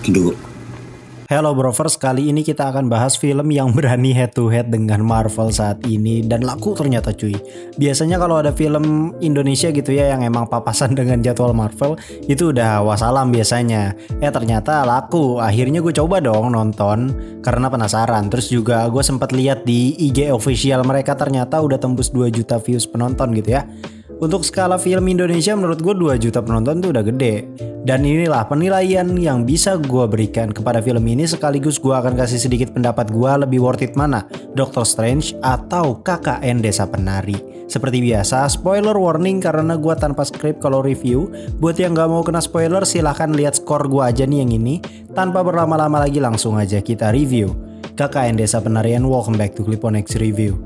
Dulu. Hello Brovers, kali ini kita akan bahas film yang berani head to head dengan Marvel saat ini dan laku ternyata cuy. Biasanya kalau ada film Indonesia gitu ya yang emang papasan dengan jadwal Marvel, itu udah wassalam biasanya. Ternyata laku, akhirnya gue coba dong nonton karena penasaran. Terus juga gue sempat lihat di IG official mereka ternyata udah tembus 2 juta views penonton gitu ya. Untuk skala film Indonesia menurut gue 2 juta penonton tuh udah gede. Dan inilah penilaian yang bisa gue berikan kepada film ini, sekaligus gue akan kasih sedikit pendapat gue lebih worth it mana, Doctor Strange atau KKN Desa Penari. Seperti biasa, spoiler warning karena gue tanpa skrip kalau review. Buat yang gak mau kena spoiler silahkan lihat skor gue aja nih yang ini. Tanpa berlama-lama lagi langsung aja kita review KKN Desa Penari, and welcome back to Cliponex Review.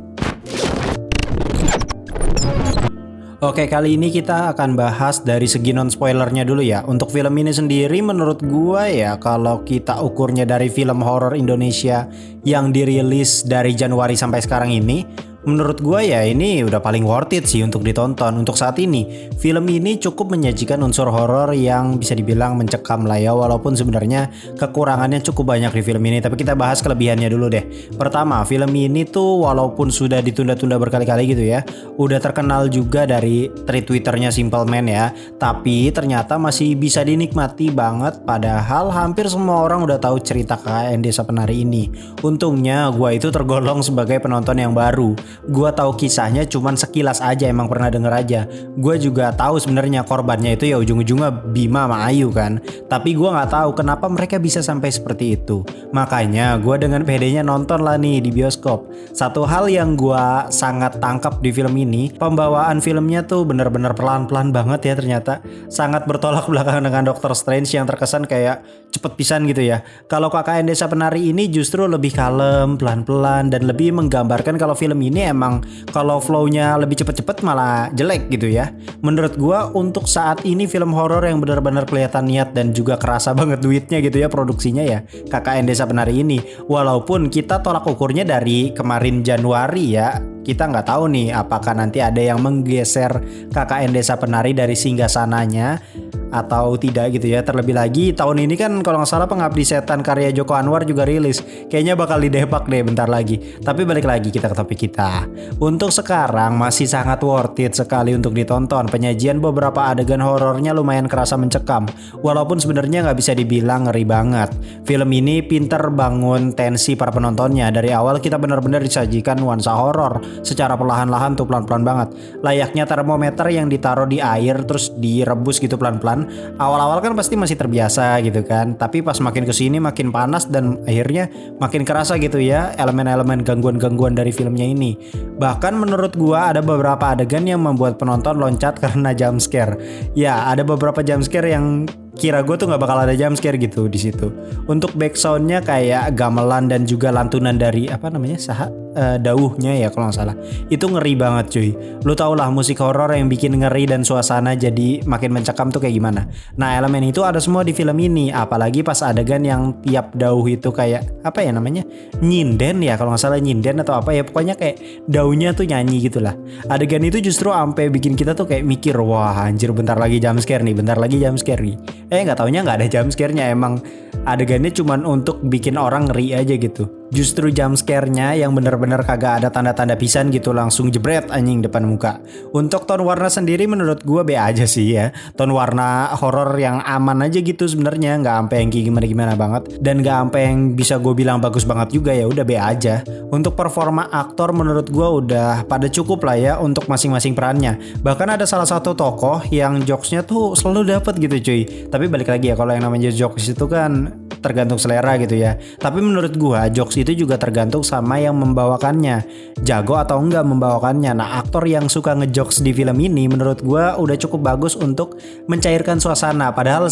Oke, kali ini kita akan bahas dari segi non-spoilernya dulu ya. Untuk film ini sendiri menurut gua ya, kalau kita ukurnya dari film horor Indonesia yang dirilis dari Januari sampai sekarang ini, menurut gua ya ini udah paling worth it sih untuk ditonton. Untuk saat ini, film ini cukup menyajikan unsur horor yang bisa dibilang mencekam lah ya, walaupun sebenarnya kekurangannya cukup banyak di film ini. Tapi kita bahas kelebihannya dulu deh. Pertama, film ini tuh walaupun sudah ditunda-tunda berkali-kali gitu ya, udah terkenal juga dari thread Twitternya Simple Man ya, tapi ternyata masih bisa dinikmati banget. Padahal hampir semua orang udah tahu cerita KKN Desa Penari ini. Untungnya gua itu tergolong sebagai penonton yang baru. Gua tahu kisahnya cuman sekilas aja, emang pernah denger aja. Gua juga tahu sebenarnya korbannya itu ya ujung-ujungnya Bima sama Ayu kan. Tapi gua nggak tahu kenapa mereka bisa sampai seperti itu. Makanya gua dengan pedenya nonton lah nih di bioskop. Satu hal yang gua sangat tangkap di film ini, pembawaan filmnya tuh bener-bener pelan-pelan banget ya ternyata. Sangat bertolak belakang dengan Doctor Strange yang terkesan kayak cepet pisan gitu ya. Kalau KKN Desa Penari ini justru lebih kalem, pelan-pelan, dan lebih menggambarkan kalau film ini emang kalau flow-nya lebih cepet-cepet malah jelek gitu ya. Menurut gua untuk saat ini film horor yang benar-benar kelihatan niat dan juga kerasa banget duitnya gitu ya produksinya ya, KKN Desa Penari ini. Walaupun kita tolak ukurnya dari kemarin Januari ya, kita nggak tahu nih apakah nanti ada yang menggeser KKN Desa Penari dari singgasananya atau tidak gitu ya. Terlebih lagi tahun ini kan kalau nggak salah Pengabdi Setan karya Joko Anwar juga rilis. Kayaknya bakal didepak deh bentar lagi. Tapi balik lagi kita ke topik kita. Untuk sekarang masih sangat worth it sekali untuk ditonton. Penyajian beberapa adegan horornya lumayan kerasa mencekam. Walaupun sebenarnya nggak bisa dibilang ngeri banget. Film ini pinter bangun tensi para penontonnya. Dari awal kita benar-benar disajikan nuansa horor secara perlahan-lahan tuh, pelan-pelan banget. Layaknya termometer yang ditaruh di air terus direbus gitu pelan-pelan. Awal-awal kan pasti masih terbiasa gitu kan, tapi pas makin kesini makin panas dan akhirnya makin kerasa gitu ya elemen-elemen gangguan-gangguan dari filmnya ini. Bahkan menurut gua ada beberapa adegan yang membuat penonton loncat karena jump scare. Ya, ada beberapa jump scare yang kira gue tuh nggak bakal ada jump scare gitu di situ. Untuk backsoundnya kayak gamelan dan juga lantunan dari apa namanya dauhnya ya kalau nggak salah. Itu ngeri banget cuy. Lu tau lah musik horor yang bikin ngeri dan suasana jadi makin mencekam tuh kayak gimana. Nah elemen itu ada semua di film ini. Apalagi pas adegan yang tiap dauh itu kayak apa ya namanya, nyinden ya kalau nggak salah, nyinden atau apa ya, pokoknya kayak dauhnya tuh nyanyi gitulah. Adegan itu justru sampai bikin kita tuh kayak mikir, wah anjir bentar lagi jump scare nih, bentar lagi jump scare nih. Nggak taunya nggak ada jump scare-nya, emang adegannya cuman untuk bikin orang ngeri aja gitu. Justru jump scare-nya yang bener-bener kagak ada tanda-tanda pisan gitu, langsung jebret anjing depan muka. Untuk tone warna sendiri menurut gue B aja sih ya. Tone warna horor yang aman aja gitu sebenarnya, nggak sampai yang gimana-gimana banget dan nggak sampai yang bisa gue bilang bagus banget juga, ya udah B aja. Untuk performa aktor menurut gue udah pada cukup lah ya untuk masing-masing perannya. Bahkan ada salah satu tokoh yang jokesnya tuh selalu dapet gitu cuy. Tapi balik lagi ya, kalau yang namanya jokes itu kan tergantung selera gitu ya. Tapi menurut gua jokes itu juga tergantung sama yang membawakannya, jago atau enggak membawakannya. Nah aktor yang suka ngejokes di film ini menurut gua udah cukup bagus untuk mencairkan suasana. Padahal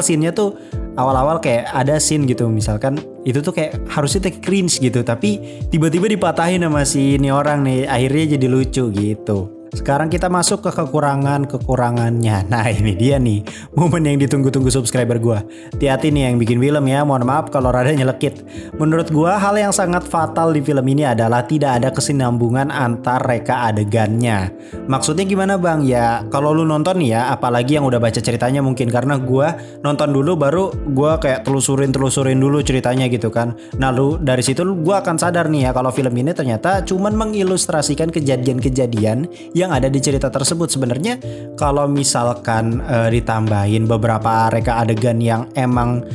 scene-nya tuh awal-awal kayak ada scene gitu, misalkan itu tuh kayak harusnya cringe gitu, tapi tiba-tiba dipatahin sama si ini orang nih, akhirnya jadi lucu gitu. Sekarang kita masuk ke kekurangannya. Nah ini dia nih, momen yang ditunggu-tunggu subscriber gue. Hati-hati nih yang bikin film ya, mohon maaf kalau rada nyelekit. Menurut gue hal yang sangat fatal di film ini adalah tidak ada kesinambungan antar reka adegannya. Maksudnya gimana bang? Ya kalau lu nonton nih ya, apalagi yang udah baca ceritanya mungkin, karena gue nonton dulu baru gue kayak telusurin dulu ceritanya gitu kan. Nah lu dari situ gue akan sadar nih ya kalau film ini ternyata cuman mengilustrasikan kejadian-kejadian yang ada di cerita tersebut. Sebenarnya kalau misalkan ditambahin beberapa reka adegan yang emang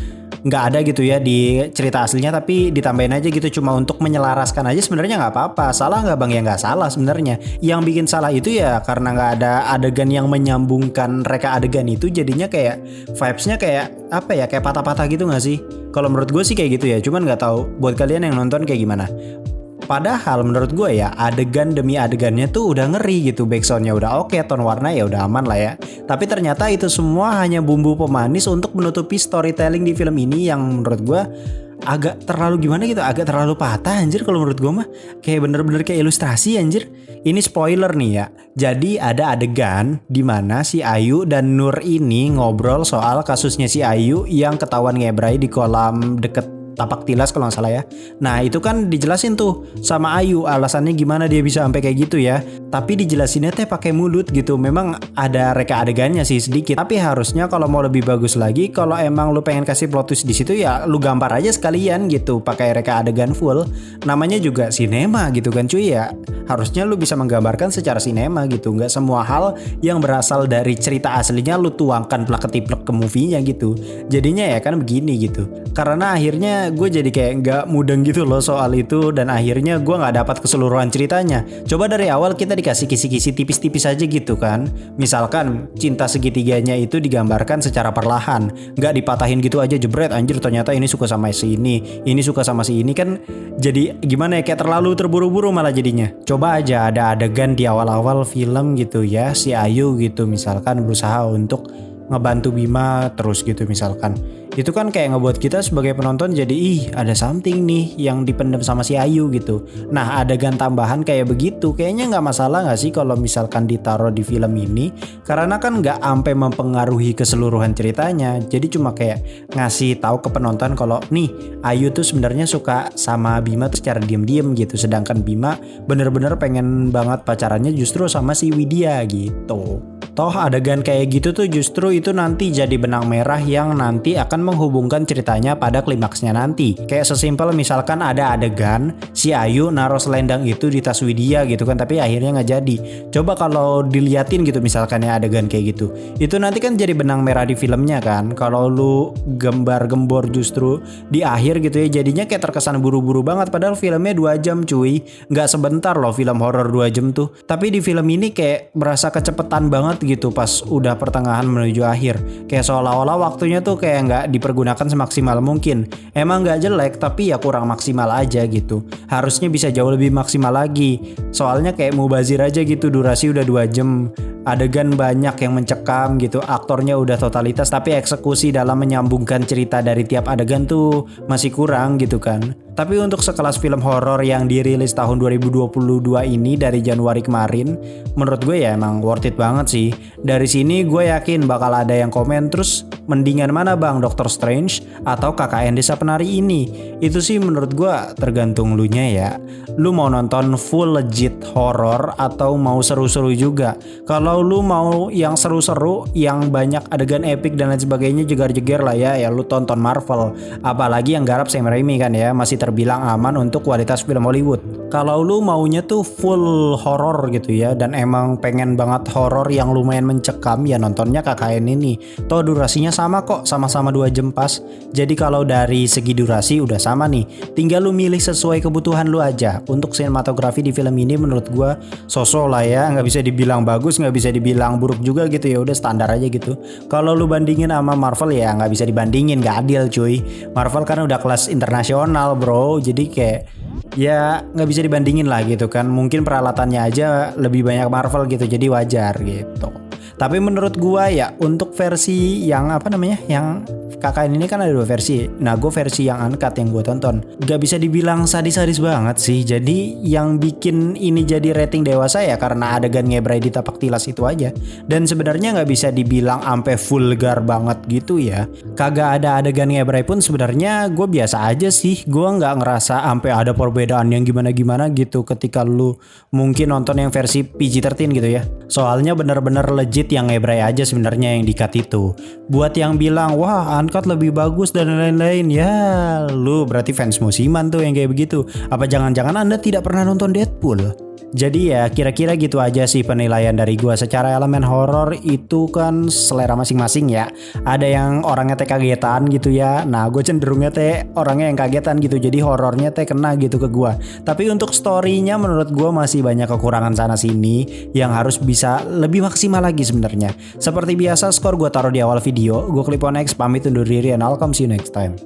nggak ada gitu ya di cerita aslinya, tapi ditambahin aja gitu cuma untuk menyelaraskan aja, sebenarnya nggak apa-apa. Salah nggak bang? Ya nggak salah sebenarnya. Yang bikin salah itu ya karena nggak ada adegan yang menyambungkan reka adegan itu, jadinya kayak vibesnya kayak apa ya, kayak patah-patah gitu nggak sih? Kalau menurut gue sih kayak gitu ya, cuman nggak tahu buat kalian yang nonton kayak gimana. Padahal menurut gue ya adegan demi adegannya tuh udah ngeri gitu, backsoundnya udah oke, tone warna ya udah aman lah ya. Tapi ternyata itu semua hanya bumbu pemanis untuk menutupi storytelling di film ini yang menurut gue agak terlalu gimana gitu, agak terlalu patah anjir kalau menurut gue mah. Kayak bener-bener kayak ilustrasi anjir. Ini spoiler nih ya. Jadi ada adegan dimana si Ayu dan Nur ini ngobrol soal kasusnya si Ayu yang ketahuan ngebrai di kolam deket tapak tilas kalau nggak salah ya. Nah itu kan dijelasin tuh sama Ayu alasannya gimana dia bisa sampai kayak gitu ya. Tapi dijelasinnya teh pakai mulut gitu. Memang ada reka adegannya sih sedikit. Tapi harusnya kalau mau lebih bagus lagi, kalau emang lu pengen kasih plot twist di situ ya lu gambar aja sekalian gitu pakai reka adegan full. Namanya juga sinema gitu kan cuy ya. Harusnya lu bisa menggambarkan secara sinema gitu. Nggak semua hal yang berasal dari cerita aslinya lu tuangkan plak-ketiplek ke movie-nya gitu. Jadinya ya kan begini gitu. Karena akhirnya gue jadi kayak nggak mudeng gitu loh soal itu, dan akhirnya gue nggak dapat keseluruhan ceritanya. Coba dari awal kita dikasih kisi-kisi tipis-tipis aja gitu kan. Misalkan cinta segitiganya itu digambarkan secara perlahan, nggak dipatahin gitu aja jebret anjir ternyata ini suka sama si ini suka sama si ini, kan jadi gimana ya, kayak terlalu terburu-buru malah jadinya. Coba aja ada adegan di awal-awal film gitu ya, si Ayu gitu misalkan berusaha untuk ngebantu Bima terus gitu misalkan. Itu kan kayak ngebuat kita sebagai penonton jadi ada something nih yang dipendam sama si Ayu gitu. Nah adegan tambahan kayak begitu kayaknya nggak masalah nggak sih kalau misalkan ditaruh di film ini, karena kan nggak sampai mempengaruhi keseluruhan ceritanya. Jadi cuma kayak ngasih tahu ke penonton kalau nih Ayu tuh sebenarnya suka sama Bima tuh secara diem-diem gitu, sedangkan Bima bener-bener pengen banget pacarannya justru sama si Widya gitu. Toh adegan kayak gitu tuh justru itu nanti jadi benang merah yang nanti akan menghubungkan ceritanya pada klimaksnya nanti. Kayak sesimpel misalkan ada adegan si Ayu naruh selendang itu di tas Widya gitu kan, tapi akhirnya nggak jadi. Coba kalau diliatin gitu misalkan ya adegan kayak gitu, itu nanti kan jadi benang merah di filmnya kan. Kalau lu gembar-gembor justru di akhir gitu ya, jadinya kayak terkesan buru-buru banget, padahal filmnya 2 jam cuy. Nggak sebentar loh film horor 2 jam tuh. Tapi di film ini kayak berasa kecepetan banget gitu pas udah pertengahan menuju akhir. Kayak seolah-olah waktunya tuh kayak nggak dipergunakan semaksimal mungkin. Emang nggak jelek tapi ya kurang maksimal aja gitu. Harusnya bisa jauh lebih maksimal lagi. Soalnya kayak mubazir aja gitu, durasi udah 2 jam. Adegan banyak yang mencekam gitu, aktornya udah totalitas, tapi eksekusi dalam menyambungkan cerita dari tiap adegan tuh masih kurang gitu kan. Tapi untuk sekelas film horor yang dirilis tahun 2022 ini dari Januari kemarin, menurut gue ya emang worth it banget sih. Dari sini gue yakin bakal ada yang komen terus mendingan mana bang, Doctor Strange atau KKN Desa Penari ini? Itu sih menurut gue tergantung lu nya ya. Lu mau nonton full legit horor atau mau seru-seru juga? Kalau lu mau yang seru-seru, yang banyak adegan epic dan lain sebagainya, jegar-jegar lah ya lu tonton Marvel. Apalagi yang garap Sam Raimi kan ya, masih terbilang aman untuk kualitas film Hollywood. Kalau lu maunya tuh full horor gitu ya, dan emang pengen banget horor yang lumayan mencekam, ya nontonnya KKN ini. Toh durasinya sama kok, sama-sama 2 jam pas. Jadi kalau dari segi durasi udah sama nih, tinggal lu milih sesuai kebutuhan lu aja. Untuk sinematografi di film ini menurut gua sosok lah ya, nggak bisa dibilang bagus, nggak bisa dibilang buruk juga gitu ya, udah standar aja gitu. Kalau lu bandingin sama Marvel ya nggak bisa dibandingin, nggak adil cuy. Marvel kan udah kelas internasional bro, jadi kayak ya nggak bisa dibandingin lah gitu kan. Mungkin peralatannya aja lebih banyak Marvel gitu, jadi wajar gitu. Tapi menurut gua ya untuk versi yang yang KKN ini kan ada 2 versi. Nah gue versi yang uncut yang gue tonton. Gak bisa dibilang sadis-sadis banget sih. Jadi yang bikin ini jadi rating dewasa ya karena adegan ngebrai di tapak tilas itu aja. Dan sebenarnya gak bisa dibilang ampe vulgar banget gitu ya. Kagak ada adegan ngebrai pun sebenarnya gue biasa aja sih. Gue gak ngerasa ampe ada perbedaan yang gimana-gimana gitu ketika lu mungkin nonton yang versi PG-13 gitu ya. Soalnya bener-bener legit yang ngebrai aja sebenarnya yang di-cut itu. Buat yang bilang wah uncut lebih bagus dan lain-lain, ya lu berarti fans musiman tuh yang kayak begitu. Apa jangan-jangan Anda tidak pernah nonton Deadpool? Jadi ya kira-kira gitu aja sih penilaian dari gua. Secara elemen horor itu kan selera masing-masing ya. Ada yang orangnya teh kagetan gitu ya. Nah gue cenderungnya teh orangnya yang kagetan gitu. Jadi horornya teh kena gitu ke gua. Tapi untuk storynya menurut gua masih banyak kekurangan sana sini yang harus bisa lebih maksimal lagi sebenarnya. Seperti biasa skor gua taruh di awal video. Gue Clip on X pamit undur diri and I'll come see you next time.